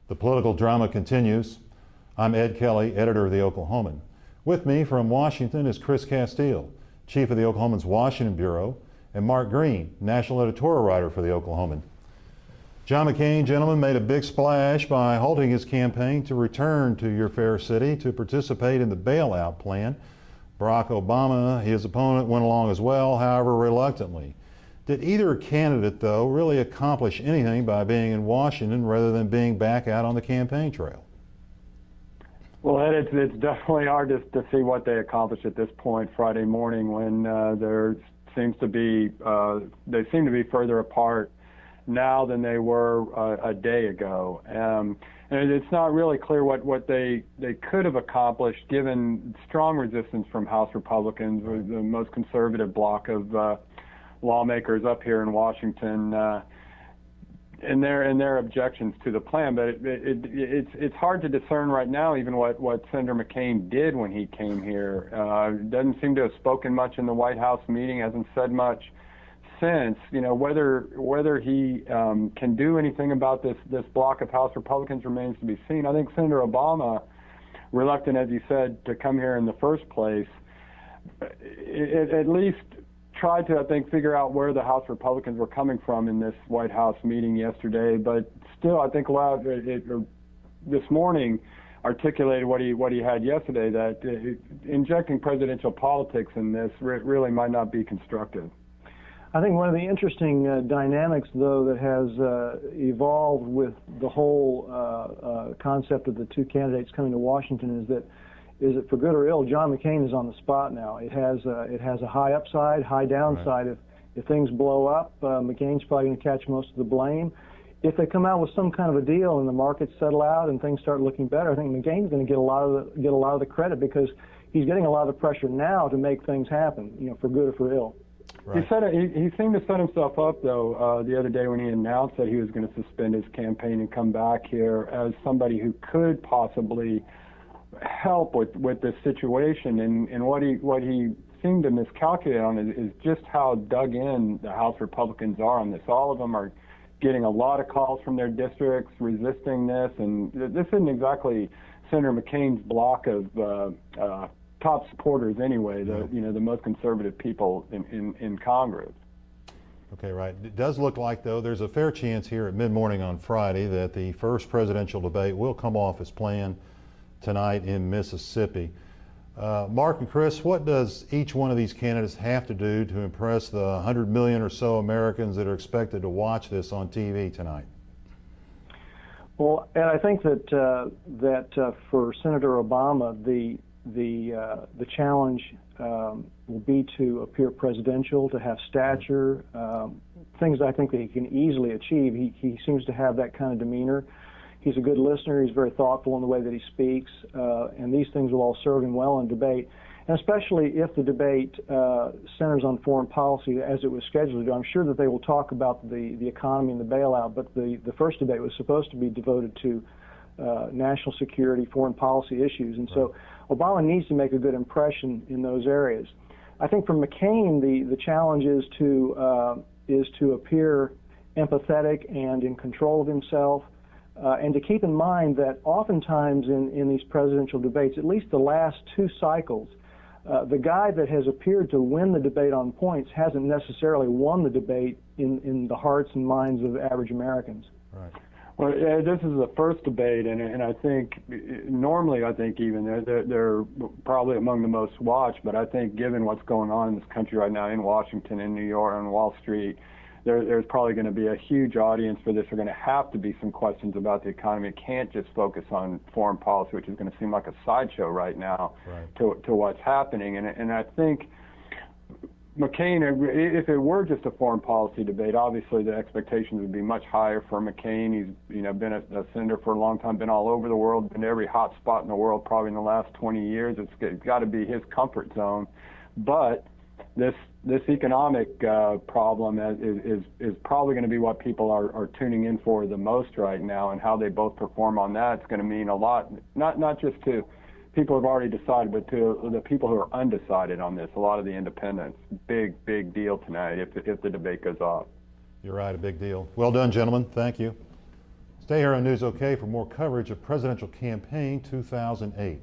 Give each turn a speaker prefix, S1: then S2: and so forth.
S1: The political drama continues. I'm Ed Kelly, editor of the Oklahoman. With me from Washington is Chris Castile, chief of the Oklahoman's Washington Bureau, and Mark Green, national editorial writer for the Oklahoman. John McCain, gentlemen, made a big splash by halting his campaign to return to your fair city to participate in the bailout plan. Barack Obama, his opponent, went along as well, however reluctantly. Did either candidate, though, really accomplish anything by being in Washington rather than being back out on the campaign trail?
S2: Well, Ed, it's definitely hard to see what they accomplished at this point Friday morning when they seem to be further apart now than they were a day ago. And it's not really clear what they could have accomplished given strong resistance from House Republicans, or the most conservative bloc of lawmakers up here in Washington, in their objections to the plan. But it's hard to discern right now even what Senator McCain did when he came here. Doesn't seem to have spoken much in the White House meeting, hasn't said much since. Whether he can do anything about this block of House Republicans remains to be seen. I think Senator Obama, reluctant, as you said, to come here in the first place, at least tried to, I think, figure out where the House Republicans were coming from in this White House meeting yesterday, but still, I think this morning articulated what he had yesterday, that injecting presidential politics in this really might not be constructive.
S3: I think one of the interesting dynamics, though, that has evolved with the whole concept of the two candidates coming to Washington is that for good or ill, John McCain is on the spot now. It has a high upside, high downside.
S1: Right.
S3: If things blow up, McCain's probably going to catch most of the blame. If they come out with some kind of a deal and the markets settle out and things start looking better, I think McCain's going to get a lot of the credit, because he's getting a lot of the pressure now to make things happen, for good or for ill.
S1: Right.
S2: He seemed to set himself up, though, the other day when he announced that he was going to suspend his campaign and come back here as somebody who could possibly help with this situation. And what he seemed to miscalculate on is just how dug in the House Republicans are on this. All of them are getting a lot of calls from their districts resisting this, and this isn't exactly Senator McCain's block of top supporters anyway, the most conservative people in Congress.
S1: Okay, right. It does look like, though, there's a fair chance here at mid-morning on Friday that the first presidential debate will come off as planned tonight in Mississippi. Mark and Chris, what does each one of these candidates have to do to impress the 100 million or so Americans that are expected to watch this on TV tonight?
S3: Well, and I think that for Senator Obama, the challenge will be to appear presidential, to have stature, things I think that he can easily achieve. He seems to have that kind of demeanor. He's a good listener. He's very thoughtful in the way that he speaks, and these things will all serve him well in debate, and especially if the debate centers on foreign policy as it was scheduled to do. I'm sure that they will talk about the economy and the bailout, but the first debate was supposed to be devoted to national security, foreign policy issues, and so Obama needs to make a good impression in those areas. I think for McCain, the challenge is to appear empathetic and in control of himself. And to keep in mind that oftentimes in these presidential debates, at least the last two cycles, the guy that has appeared to win the debate on points hasn't necessarily won the debate in the hearts and minds of average Americans.
S1: Right.
S2: Well, this is the first debate, and I think normally even they're probably among the most watched, but I think given what's going on in this country right now, in Washington, in New York, on Wall Street, there's probably going to be a huge audience for this. There are going to have to be some questions about the economy. It can't just focus on foreign policy, which is going to seem like a sideshow right now to what's happening. And I think McCain, if it were just a foreign policy debate, obviously the expectations would be much higher for McCain. He's been a senator for a long time, been all over the world, been to every hot spot in the world probably in the last 20 years. It's got to be his comfort zone. But this economic problem is probably going to be what people are tuning in for the most right now, and how they both perform on that. It's going to mean a lot, not just to people who have already decided, but to the people who are undecided on this, a lot of the independents. Big deal tonight if the debate goes off.
S1: You're right, a big deal. Well done, gentlemen. Thank you. Stay here on News OK for more coverage of Presidential Campaign 2008.